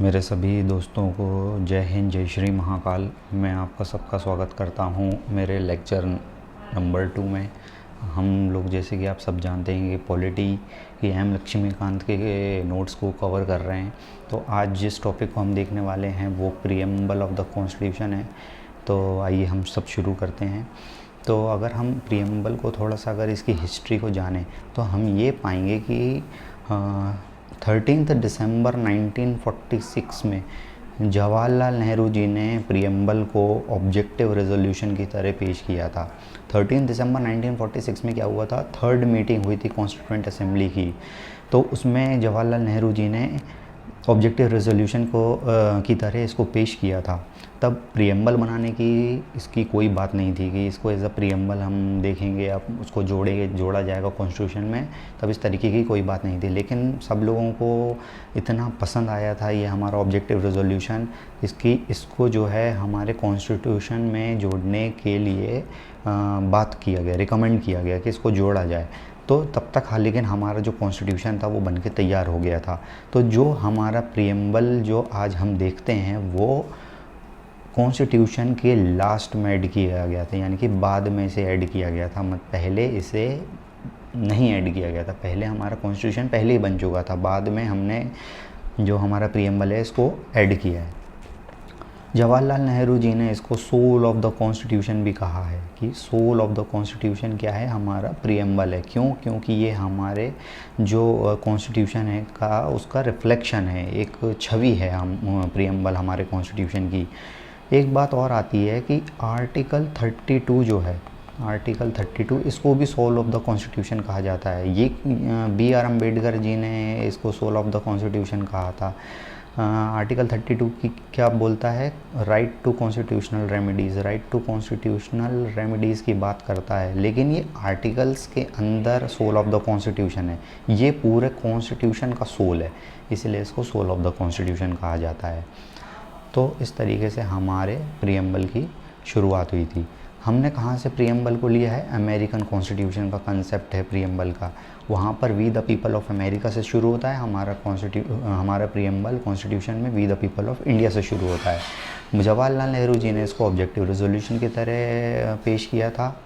मेरे सभी दोस्तों को जय हिंद, जय श्री महाकाल। मैं आपका सबका स्वागत करता हूँ मेरे लेक्चर नंबर 2 में। हम लोग जैसे कि आप सब जानते हैं कि पॉलिटी की एम लक्ष्मीकांत के नोट्स को कवर कर रहे हैं। तो आज जिस टॉपिक को हम देखने वाले हैं वो प्रीएम्बल ऑफ द कॉन्स्टिट्यूशन है। तो आइए हम सब शुरू करते हैं। तो अगर हम प्रीएम्बल को थोड़ा सा अगर इसकी हिस्ट्री को जानें तो हम ये पाएंगे कि 13 दिसंबर 1946 में जवाहरलाल नेहरू जी ने प्रीएम्बल को ऑब्जेक्टिव रेजोल्यूशन की तरह पेश किया था। 13 दिसंबर 1946 में क्या हुआ था, थर्ड मीटिंग हुई थी कॉन्स्टिट्यूएंट असेंबली की। तो उसमें जवाहरलाल नेहरू जी ने ऑब्जेक्टिव रेजोल्यूशन को की तरह इसको पेश किया था। तब प्रीएम्बल बनाने की इसकी कोई बात नहीं थी कि इसको एज अ प्रीएम्बल हम देखेंगे, अब उसको जोड़ा जाएगा कॉन्स्टिट्यूशन में, तब इस तरीके की कोई बात नहीं थी। लेकिन सब लोगों को इतना पसंद आया था ये हमारा ऑब्जेक्टिव रेजोल्यूशन, इसको जो है हमारे कॉन्स्टिट्यूशन में जोड़ने के लिए बात किया गया, रिकमेंड किया गया कि इसको जोड़ा जाए। तो तब तक हाँ, लेकिन हमारा जो कॉन्स्टिट्यूशन था वो बन के तैयार हो गया था। तो जो हमारा प्रीएम्बल जो आज हम देखते हैं वो कॉन्स्टिट्यूशन के लास्ट में ऐड किया गया था, यानी कि बाद में इसे ऐड किया गया था। पहले इसे नहीं ऐड किया गया था। पहले हमारा कॉन्स्टिट्यूशन पहले ही बन चुका था, बाद में हमने जो हमारा प्रीएम्बल है इसको ऐड किया है। जवाहरलाल नेहरू जी ने इसको सोल ऑफ द कॉन्स्टिट्यूशन भी कहा है कि सोल ऑफ द कॉन्स्टिट्यूशन क्या है, हमारा प्रीएम्बल है। क्यों? क्योंकि ये हमारे जो कॉन्स्टिट्यूशन है का उसका रिफ्लेक्शन है, एक छवि है हम प्रीएम्बल हमारे कॉन्स्टिट्यूशन की। एक बात और आती है कि आर्टिकल 32 जो है, आर्टिकल 32 इसको भी सोल ऑफ द कॉन्स्टिट्यूशन कहा जाता है। ये B.R. अम्बेडकर जी ने इसको सोल ऑफ द कॉन्स्टिट्यूशन कहा था। आर्टिकल 32 की क्या बोलता है, right to constitutional remedies, right to constitutional remedies की बात करता है। लेकिन ये आर्टिकल्स के अंदर सोल ऑफ द कॉन्स्टिट्यूशन है, ये पूरे कॉन्स्टिट्यूशन का सोल है, इसलिए इसको सोल ऑफ द कॉन्स्टिट्यूशन कहा जाता है। तो इस तरीके से हमारे प्रीएम्बल की शुरुआत हुई थी। हमने कहाँ से प्रीएम्बल को लिया है, अमेरिकन कॉन्स्टिट्यूशन का कंसेप्ट है प्रीएम्बल का। वहाँ पर we the people of America से शुरू होता है हमारा प्रीएम्बल कॉन्स्टिट्यूशन में we the people of India से शुरू होता है। जवाहरलाल नेहरू जी ने इसको ऑब्जेक्टिव रेजोल्यूशन की तरह पेश किया था।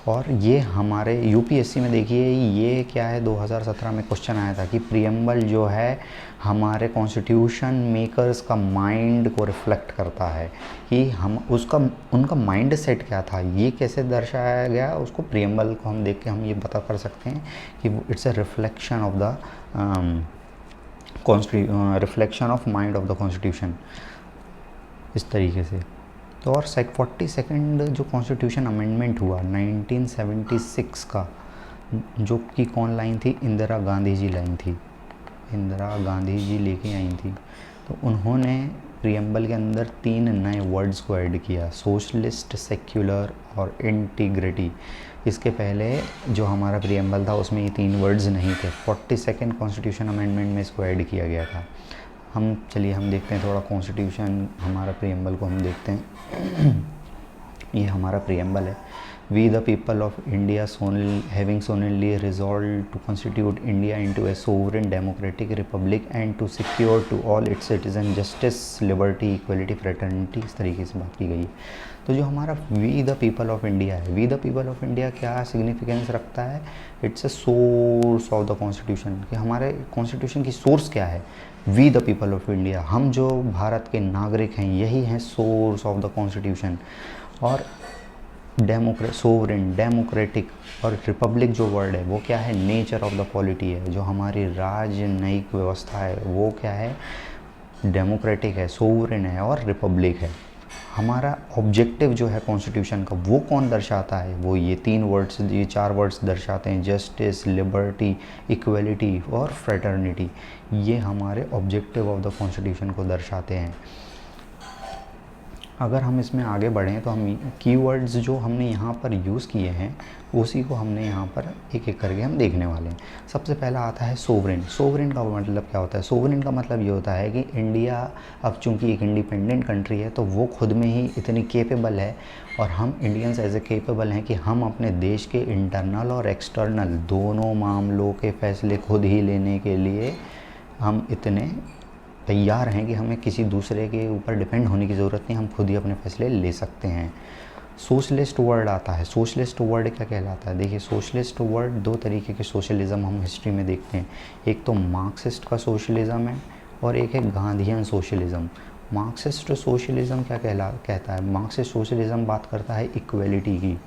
और ये हमारे यूपीएससी में देखिए, ये क्या है, 2017 में क्वेश्चन आया था कि प्रीएम्बल जो है हमारे कॉन्स्टिट्यूशन मेकर्स का माइंड को रिफ्लेक्ट करता है कि हम उनका माइंड सेट क्या था, ये कैसे दर्शाया गया, उसको प्रीएम्बल को हम देख के हम ये पता कर सकते हैं कि it's a reflection of the reflection of mind of the constitution, इस तरीके से। तो और 42nd जो कॉन्स्टिट्यूशन अमेंडमेंट हुआ 1976 का, जो कि कौन लाइन थी, इंदिरा गांधी जी लाइन थी, इंदिरा गांधी जी लेके आई थी। तो उन्होंने प्रीएम्बल के अंदर 3 नए वर्ड्स को ऐड किया, सोशलिस्ट, सेक्युलर और इंटीग्रिटी। इसके पहले जो हमारा प्रीएम्बल था उसमें ये 3 वर्ड्स नहीं थे। 42nd कॉन्स्टिट्यूशन अमेंडमेंट में इसको ऐड किया गया था। चलिए हम देखते हैं थोड़ा कॉन्स्टिट्यूशन, हमारा प्रीएम्बल को हम देखते हैं। ये हमारा प्रीएम्बल है। We the people of India having solemnly resolved to constitute India into a sovereign democratic republic and to secure to all its citizen justice, liberty, equality, fraternity, इस तरीके से बात की गई है। तो जो हमारा we the people of India है, we the people of India क्या सिग्निफिकेंस रखता है, it's a source of the constitution, कि हमारे कॉन्स्टिट्यूशन की सोर्स क्या है, we the people of India, हम जो भारत के नागरिक हैं यही हैं सोर्स ऑफ द कॉन्स्टिट्यूशन। और सोवरेन, डेमोक्रेटिक और रिपब्लिक जो वर्ड है वो क्या है, नेचर ऑफ द पॉलिटी है, जो हमारी राजनयिक व्यवस्था है वो क्या है, डेमोक्रेटिक है, सोवरेन है और रिपब्लिक है। हमारा ऑब्जेक्टिव जो है कॉन्स्टिट्यूशन का वो कौन दर्शाता है, वो ये 4 वर्ड्स दर्शाते हैं, जस्टिस, लिबर्टी, इक्वलिटी और फ्रेटर्निटी। ये हमारे ऑब्जेक्टिव ऑफ द कॉन्स्टिट्यूशन को दर्शाते हैं। अगर हम इसमें आगे बढ़ें तो हम कीवर्ड्स जो हमने यहाँ पर यूज़ किए हैं उसी को हमने यहाँ पर एक एक करके हम देखने वाले हैं। सबसे पहला आता है सोवरेन। सोवरेन का मतलब क्या होता है, सोवरेन का मतलब ये होता है कि इंडिया अब चूँकि एक इंडिपेंडेंट कंट्री है तो वो खुद में ही इतनी केपेबल है, और हम इंडियंस एज ए केपेबल हैं कि हम अपने देश के इंटरनल और एक्सटर्नल दोनों मामलों के फैसले खुद ही लेने के लिए हम इतने तैयार हैं कि हमें किसी दूसरे के ऊपर डिपेंड होने की ज़रूरत नहीं, हम खुद ही अपने फैसले ले सकते हैं। सोशलिस्ट वर्ड आता है। सोशलिस्ट वर्ड क्या कहलाता है? देखिए, सोशलिस्ट वर्ड दो तरीके के सोशलिज़म हम हिस्ट्री में देखते हैं। एक तो मार्क्सिस्ट का सोशलिज़म है और एक है गांधीयन सोशलिज़म। मार्क्सिस्ट सोशलिज़म क्या कहता है? मार्क्सिस्ट सोशलिज़म बात करता है इक्वलिटी की,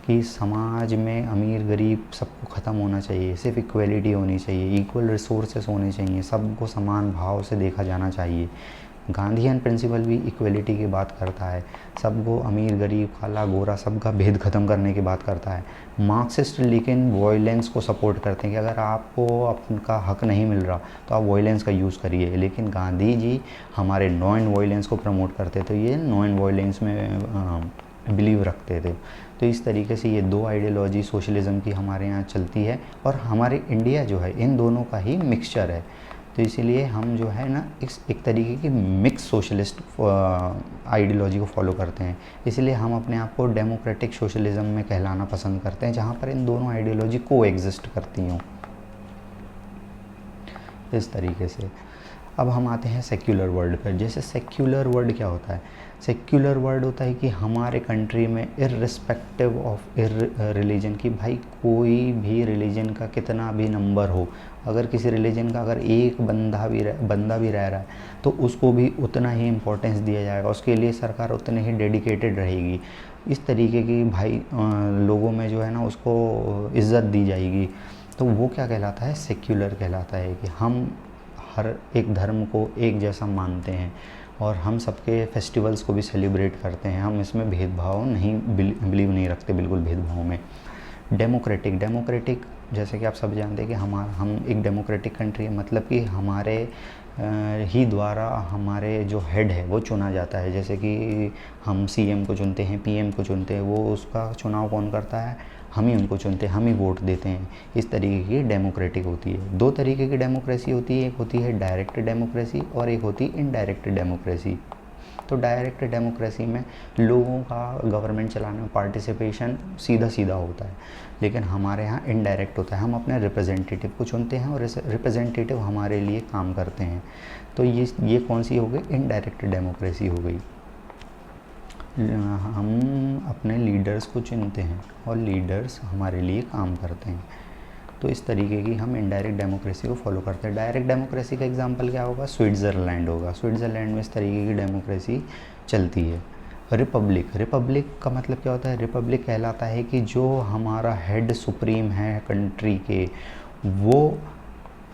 कि समाज में अमीर गरीब सबको ख़त्म होना चाहिए, सिर्फ इक्वलिटी होनी चाहिए, इक्वल रिसोर्सेस होने चाहिए, सबको समान भाव से देखा जाना चाहिए। गांधीयन प्रिंसिपल भी इक्वलिटी की बात करता है, सबको अमीर गरीब काला गोरा सबका भेद ख़त्म करने की बात करता है। मार्क्सिस्ट लेकिन वॉयलेंस को सपोर्ट करते हैं कि अगर आपको आपका हक नहीं मिल रहा तो आप वॉयलेंस का यूज़ करिए, लेकिन गांधी जी हमारे नॉन वॉयलेंस को प्रमोट करते, तो ये नॉन वॉयलेंस में बिलीव रखते थे। तो इस तरीके से ये दो आइडियोलॉजी सोशलिज़म की हमारे यहाँ चलती है और हमारे इंडिया जो है इन दोनों का ही मिक्सचर है। तो इसीलिए हम जो है ना एक तरीके की मिक्स सोशलिस्ट आइडियोलॉजी को फॉलो करते हैं। इसलिए हम अपने आप को डेमोक्रेटिक सोशलिज़म में कहलाना पसंद करते हैं, जहाँ पर इन दोनों आइडियोलॉजी को एग्जिस्ट करती हों, इस तरीके से। अब हम आते हैं सेक्युलर वर्ल्ड पर। जैसे सेक्युलर वर्ल्ड क्या होता है? सेक्युलर वर्ल्ड होता है कि हमारे कंट्री में इर्रिस्पेक्टिव ऑफ रिलीजन की, भाई कोई भी रिलीजन का कितना भी नंबर हो, अगर किसी रिलीजन का अगर एक बंदा भी रह रहा है तो उसको भी उतना ही इम्पोर्टेंस दिया जाएगा, उसके लिए सरकार उतने ही डेडिकेटेड रहेगी। इस तरीके की भाई लोगों में जो है ना उसको इज़्ज़त दी जाएगी। तो वो क्या कहलाता है? सेक्युलर कहलाता है कि हम हर एक धर्म को एक जैसा मानते हैं और हम सबके फेस्टिवल्स को भी सेलिब्रेट करते हैं। हम इसमें भेदभाव नहीं बिलीव नहीं रखते, बिल्कुल भेदभाव में। डेमोक्रेटिक जैसे कि आप सब जानते हैं कि हम एक डेमोक्रेटिक कंट्री है, मतलब कि हमारे ही द्वारा हमारे जो हेड है वो चुना जाता है। जैसे कि हम सीएम को चुनते हैं, पीएम को चुनते हैं, वो उसका चुनाव कौन करता है? हम ही उनको चुनते हैं, हम ही वोट देते हैं। इस तरीके की डेमोक्रेटिक होती है। दो तरीके की डेमोक्रेसी होती है, एक होती है डायरेक्ट डेमोक्रेसी और एक होती है इनडायरेक्ट डेमोक्रेसी। तो डायरेक्ट डेमोक्रेसी में लोगों का गवर्नमेंट चलाने में पार्टिसिपेशन सीधा होता है, लेकिन हमारे यहाँ इनडायरेक्ट होता है। हम अपने रिप्रेजेंटेटिव को चुनते हैं और रिप्रेजेंटेटिव हमारे लिए काम करते हैं। तो ये कौन सी हो गई? इनडायरेक्ट डेमोक्रेसी हो गई। हम अपने लीडर्स को चुनते हैं और लीडर्स हमारे लिए काम करते हैं। तो इस तरीके की हम इनडायरेक्ट डेमोक्रेसी को फॉलो करते हैं। डायरेक्ट डेमोक्रेसी का एग्जांपल क्या होगा? स्विट्ज़रलैंड होगा। स्विट्ज़रलैंड में इस तरीके की डेमोक्रेसी चलती है। रिपब्लिक का मतलब क्या होता है? रिपब्लिक कहलाता है कि जो हमारा हेड सुप्रीम है कंट्री के, वो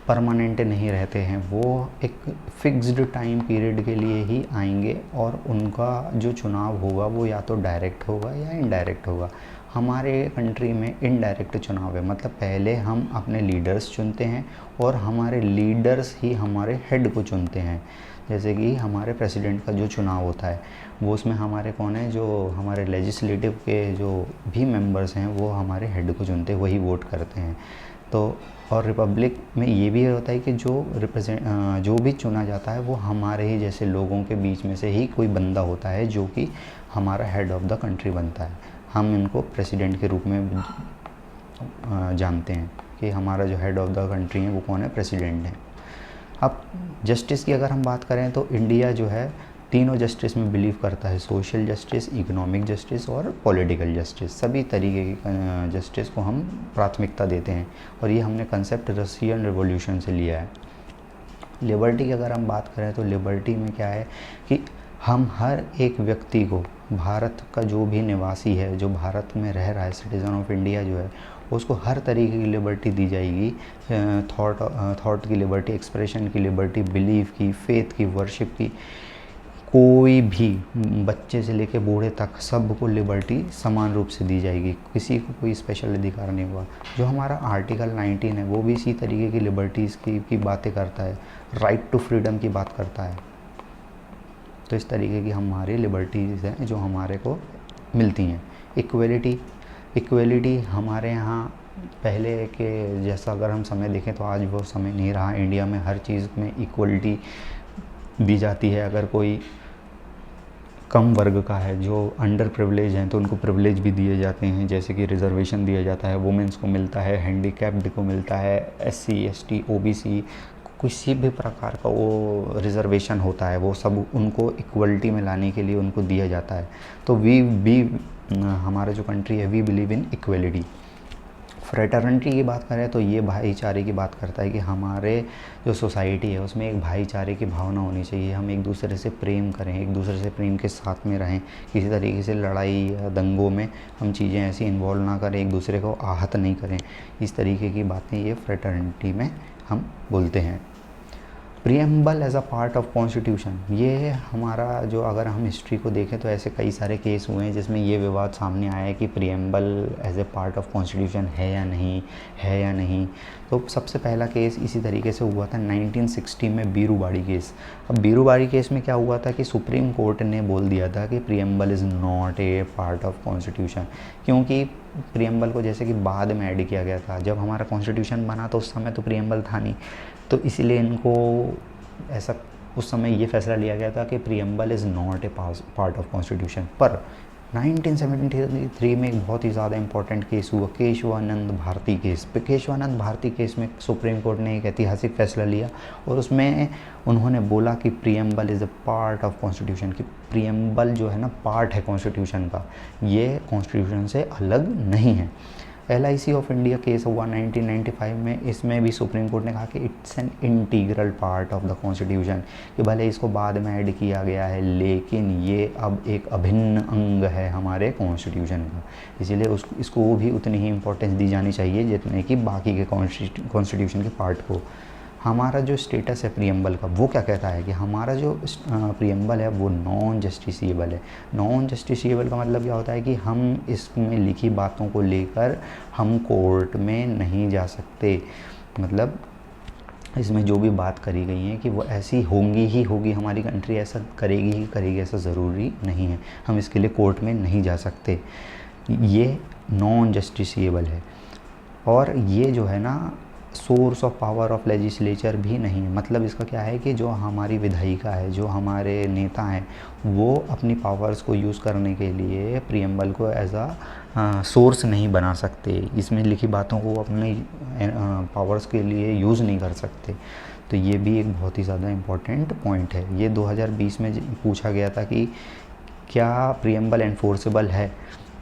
परमानेंट नहीं रहते हैं, वो एक फिक्स्ड टाइम पीरियड के लिए ही आएंगे और उनका जो चुनाव होगा वो या तो डायरेक्ट होगा या इनडायरेक्ट होगा। हमारे कंट्री में इनडायरेक्ट चुनाव है, मतलब पहले हम अपने लीडर्स चुनते हैं और हमारे लीडर्स ही हमारे हेड को चुनते हैं। जैसे कि हमारे प्रेसिडेंट का जो चुनाव होता है वो उसमें हमारे कौन है? जो हमारे लेजिस्लेटिव के जो भी मेंबर्स हैं वो हमारे हेड को चुनते हैं, वही वोट करते हैं। तो और रिपब्लिक में ये भी होता है कि जो भी चुना जाता है वो हमारे ही जैसे लोगों के बीच में से ही कोई बंदा होता है जो कि हमारा हेड ऑफ़ द कंट्री बनता है। हम इनको प्रेसिडेंट के रूप में जानते हैं कि हमारा जो हेड ऑफ़ द कंट्री है वो कौन है? प्रेसिडेंट है। अब जस्टिस की अगर हम बात करें तो इंडिया जो है तीनों जस्टिस में बिलीव करता है। सोशल जस्टिस, इकोनॉमिक जस्टिस और पॉलिटिकल जस्टिस, सभी तरीके की जस्टिस को हम प्राथमिकता देते हैं और ये हमने कंसेप्ट रशियन रिवॉल्यूशन से लिया है। लिबर्टी की अगर हम बात करें तो लिबर्टी में क्या है कि हम हर एक व्यक्ति को, भारत का जो भी निवासी है, जो भारत में रह रहा है, सिटीज़न ऑफ इंडिया जो है, उसको हर तरीके की लिबर्टी दी जाएगी। थॉट की लिबर्टी, एक्सप्रेशन की लिबर्टी, बिलीफ की, फेथ की, वर्शिप की, कोई भी बच्चे से लेकर बूढ़े तक सबको लिबर्टी समान रूप से दी जाएगी, किसी को कोई स्पेशल अधिकार नहीं हुआ। जो हमारा आर्टिकल 19 है वो भी इसी तरीके की लिबर्टीज़ की बातें करता है, राइट टू फ्रीडम की बात करता है। तो इस तरीके की हमारी लिबर्टीज़ हैं जो हमारे को मिलती हैं। इक्वलिटी हमारे यहाँ पहले के जैसा अगर हम समय देखें तो आज वो समय नहीं रहा। इंडिया में हर चीज़ में इक्वलिटी दी जाती है। अगर कोई कम वर्ग का है, जो अंडर प्रिविलेज हैं, तो उनको प्रिविलेज भी दिए जाते हैं, जैसे कि रिजर्वेशन दिया जाता है, वुमेंस को मिलता है, हैंडीकैप्ड को मिलता है, SC ST OBC किसी भी प्रकार का वो रिज़र्वेशन होता है वो सब उनको इक्वलिटी में लाने के लिए उनको दिया जाता है। तो हमारा जो कंट्री है we believe in equality. Fraternity की बात करें तो ये भाईचारे की बात करता है कि हमारे जो सोसाइटी है उसमें एक भाईचारे की भावना होनी चाहिए, हम एक दूसरे से प्रेम करें, एक दूसरे से प्रेम के साथ में रहें, किसी तरीके से लड़ाई या दंगों में हम चीज़ें ऐसी इन्वॉल्व ना करें, एक दूसरे को आहत नहीं करें। इस तरीके की बातें ये फ्रेटर्निटी में हम बोलते हैं। Preamble as a part of constitution, ये हमारा जो अगर हम हिस्ट्री को देखें तो ऐसे कई सारे केस हुए हैं जिसमें ये विवाद सामने आया है कि preamble as a part of constitution है या नहीं। तो सबसे पहला केस इसी तरीके से हुआ था 1960 में बीरूबाड़ी केस। अब बीरूबाड़ी केस में क्या हुआ था कि सुप्रीम कोर्ट ने बोल दिया था कि preamble is not a part of constitution, क्योंकि प्रीएम्बल को जैसे कि बाद में ऐड किया गया था। जब हमारा कॉन्स्टिट्यूशन बना तो उस समय तो प्रीएम्बल था नहीं, तो इसीलिए इनको ऐसा उस समय ये फैसला लिया गया था कि preamble is not a part of constitution. पर 1973 में एक बहुत ही ज़्यादा इंपॉर्टेंट केस हुआ, केशवानंद भारती केस। केशवानंद भारती केस में सुप्रीम कोर्ट ने एक ऐतिहासिक फैसला लिया और उसमें उन्होंने बोला कि preamble is a part of constitution, कि प्रीएम्बल जो है ना पार्ट है कॉन्स्टिट्यूशन का, ये कॉन्स्टिट्यूशन से अलग नहीं है। LIC ऑफ इंडिया केस हुआ 1995 में, इसमें भी सुप्रीम कोर्ट ने कहा कि it's an integral part of the constitution, कि भले इसको बाद में ऐड किया गया है लेकिन ये अब एक अभिन्न अंग है हमारे कॉन्स्टिट्यूशन का, इसीलिए इसको भी उतनी ही इम्पोर्टेंस दी जानी चाहिए जितने कि बाकी के कॉन्स्टिट्यूशन के पार्ट को। हमारा जो स्टेटस है प्रीएम्बल का वो क्या कहता है कि हमारा जो प्रीएम्बल है वो नॉन जस्टिसिएबल है। नॉन जस्टिसिएबल का मतलब क्या होता है कि हम इसमें लिखी बातों को लेकर हम कोर्ट में नहीं जा सकते, मतलब इसमें जो भी बात करी गई है कि वो ऐसी होंगी ही होगी, हमारी कंट्री ऐसा करेगी ही करेगी, ऐसा ज़रूरी नहीं है, हम इसके लिए कोर्ट में नहीं जा सकते। ये नॉन जस्टिसिएबल है। और ये जो है ना source of power of legislature भी नहीं है। मतलब इसका क्या है कि जो हमारी विधायिका है, जो हमारे नेता हैं, वो अपनी पावर्स को यूज़ करने के लिए प्रीएम्बल को एज अ सोर्स नहीं बना सकते, इसमें लिखी बातों को अपने पावर्स के लिए यूज़ नहीं कर सकते। तो ये भी एक बहुत ही ज़्यादा इम्पॉर्टेंट पॉइंट है। ये 2020 में पूछा गया था कि क्या प्रीएम्बल एनफोर्सेबल है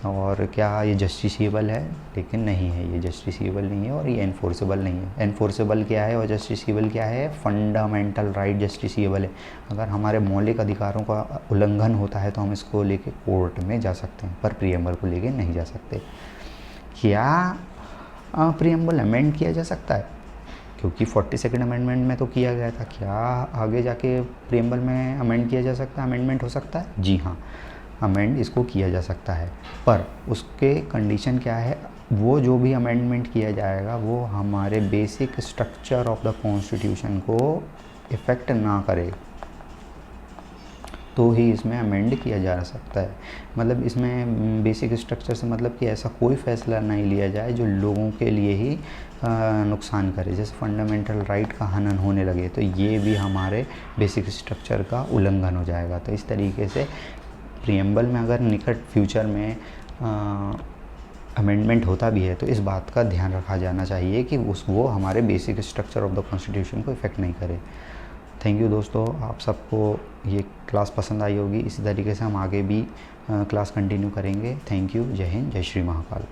और क्या ये जस्टिसिएबल है, लेकिन नहीं है, ये जस्टिसिएबल नहीं है और ये एनफोर्सेबल नहीं है। एनफोर्सेबल क्या है और जस्टिसिएबल क्या है? फंडामेंटल राइट जस्टिसिएबल है। अगर हमारे मौलिक अधिकारों का उल्लंघन होता है तो हम इसको लेके कोर्ट में जा सकते हैं, पर प्रीएम्बल को लेके नहीं जा सकते। क्या प्रीएम्बल अमेंड किया जा सकता है? क्योंकि 42nd अमेंडमेंट में तो किया गया था, क्या आगे जाके प्रीएम्बल में अमेंड किया जा सकता है, अमेंडमेंट हो सकता है? जी हाँ, अमेंड इसको किया जा सकता है, पर उसके कंडीशन क्या है? वो जो भी अमेंडमेंट किया जाएगा वो हमारे basic structure of the constitution को इफ़ेक्ट ना करे तो ही इसमें अमेंड किया जा सकता है। मतलब इसमें बेसिक स्ट्रक्चर से मतलब कि ऐसा कोई फ़ैसला नहीं लिया जाए जो लोगों के लिए ही नुकसान करे, जैसे फंडामेंटल राइट का हनन होने लगे तो ये भी हमारे बेसिक स्ट्रक्चर का उल्लंघन हो जाएगा। तो इस तरीके से प्रीएम्बल में अगर निकट फ्यूचर में अमेंडमेंट होता भी है तो इस बात का ध्यान रखा जाना चाहिए कि वो हमारे basic structure of the constitution को इफ़ेक्ट नहीं करे। थैंक यू दोस्तों, आप सबको ये क्लास पसंद आई होगी। इसी तरीके से हम आगे भी क्लास कंटिन्यू करेंगे। Thank you. जय हिंद, जय श्री महाकाल।